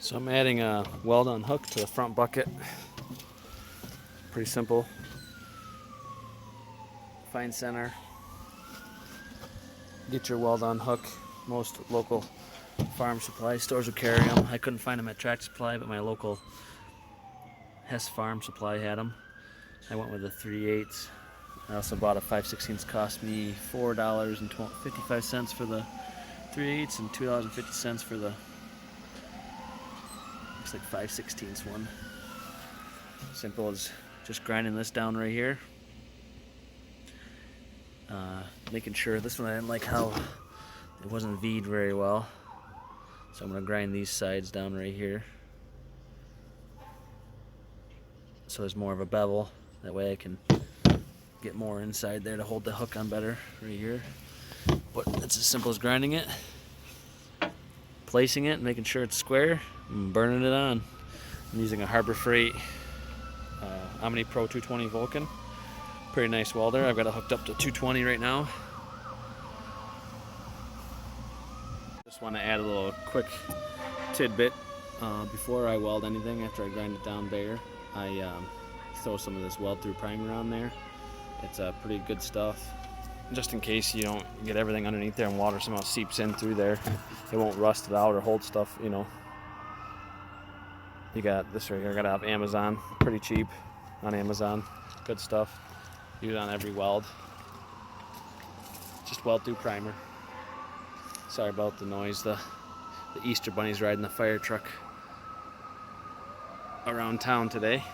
So I'm adding a weld-on hook to the front bucket. Pretty simple. Find center. Get your weld-on hook. Most local farm supply stores will carry them. I couldn't find them at Tractor Supply, but my local Hess Farm Supply had them. I went with a 3/8. I also bought a 5/16. Cost me $4.55 for the 3/8 and $2.50 for the, looks like 5/16 one. Simple as just grinding this down right here. Making sure this one, I didn't like how it wasn't V'd very well, so I'm going to grind these sides down right here so there's more of a bevel. That way I can get more inside there to hold the hook on better right here. But it's as simple as grinding it, placing it, making sure it's square, and burning it on. I'm using a Harbor Freight Omni Pro 220 Vulcan. Pretty nice welder. I've got it hooked up to 220 right now. Just want to add a little quick tidbit. Before I weld anything, after I grind it down bare, I throw some of this weld through primer on there. It's pretty good stuff, just in case you don't get everything underneath there and water somehow seeps in through there. It won't rust it out or hold stuff, you know. You got this right here. I got it off Amazon, pretty cheap on Amazon. Good stuff. Use it on every weld. Just weld through primer. Sorry about the noise. The Easter bunny's riding the fire truck around town today.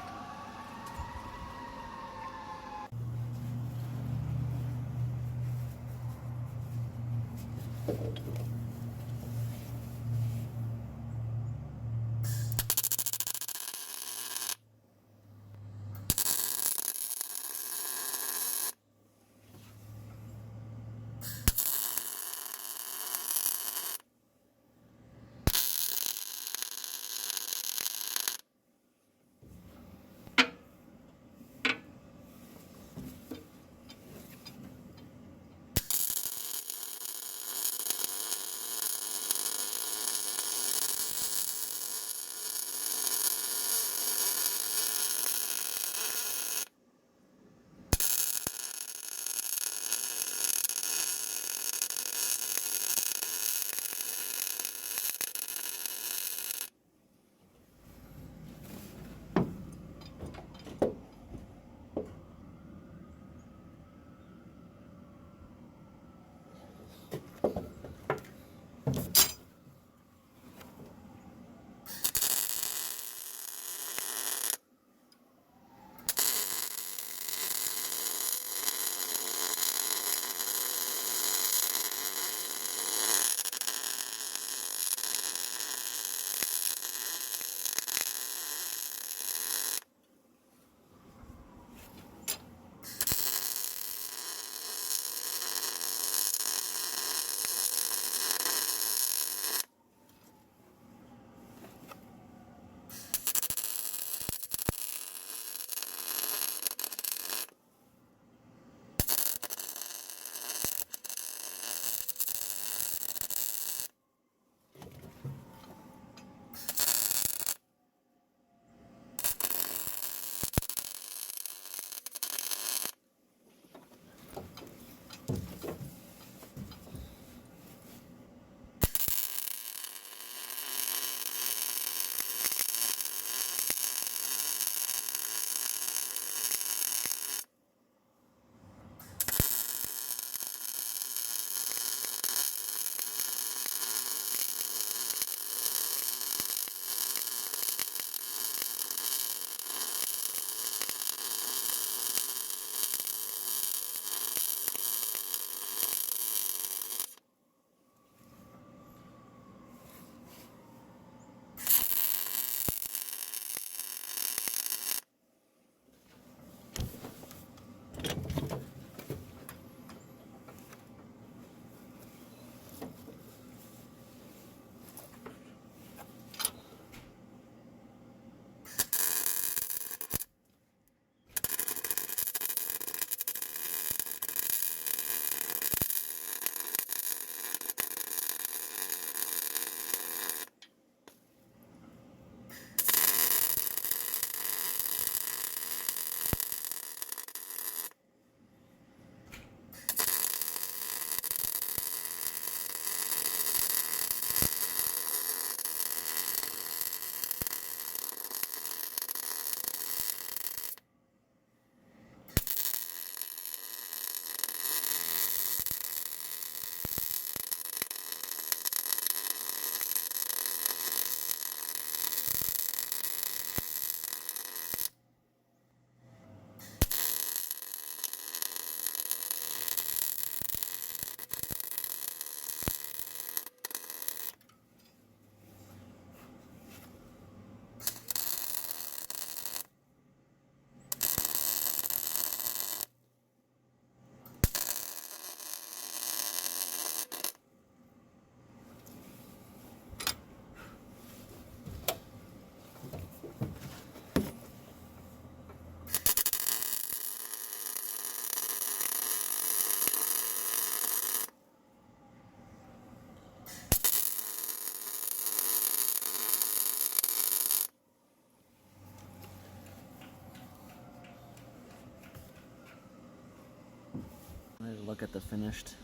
look at the finished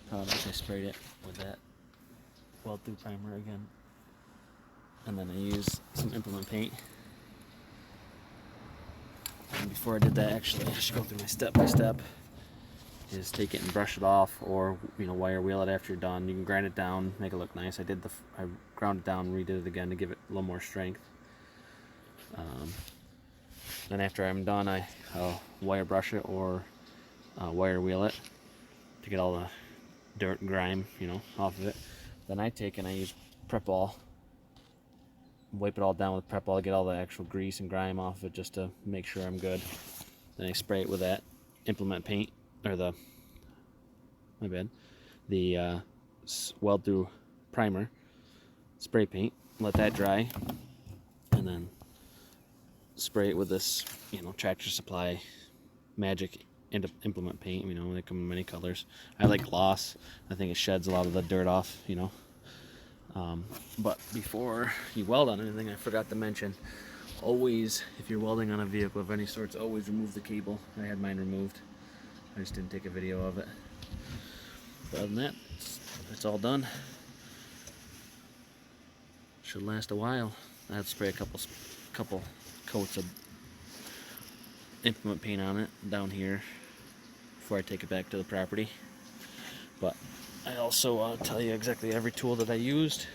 product. I sprayed it with that weld through primer again, and then I used some implement paint. And before I did that, actually, I should go through my step by step. Is take it and brush it off, or wire wheel it after you're done. You can grind it down, make it look nice. I ground it down, redid it again to give it a little more strength. Then after I'm done, I'll wire brush it or wire wheel it to get all the dirt and grime, off of it. Then I take and I use prep all, wipe it all down with prep all, get all the actual grease and grime off of it just to make sure I'm good. Then I spray it with that implement paint, or the weld through primer, spray paint, let that dry, and then spray it with this, Tractor Supply Magic implement paint. They come in many colors. I like gloss. I think it sheds a lot of the dirt off, But before you weld on anything, I forgot to mention, always, if you're welding on a vehicle of any sorts, always remove the cable. I had mine removed. I just didn't take a video of it. But other than that, it's all done. Should last a while. I had to spray a couple coats of implement paint on it down here before I take it back to the property. But I also tell you exactly every tool that I used.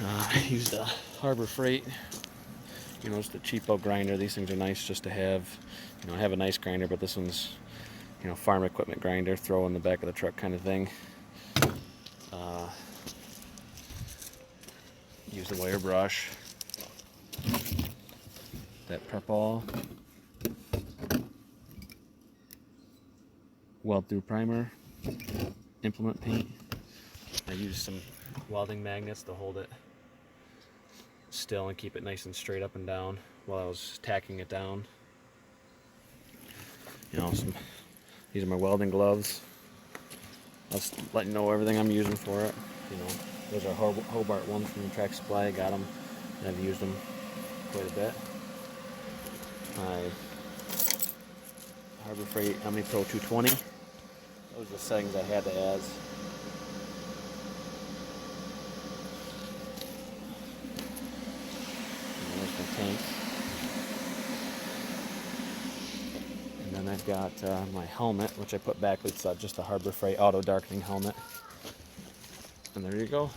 I used a Harbor Freight. It's the cheapo grinder. These things are nice just to have. I have a nice grinder, but this one's, farm equipment grinder, throw in the back of the truck kind of thing. Use the wire brush. That prep all. Weld through primer. Implement paint. I used some welding magnets to hold it still and keep it nice and straight up and down while I was tacking it down. These are my welding gloves. I'll just let you know everything I'm using for it. Those are Hobart ones from the Tractor Supply. I got them, and I've used them quite a bit. My Harbor Freight Omni Pro 220. Those are the settings I had to add. And there's my tank. And then I've got my helmet, which I put back. It's just a Harbor Freight auto darkening helmet. And there you go.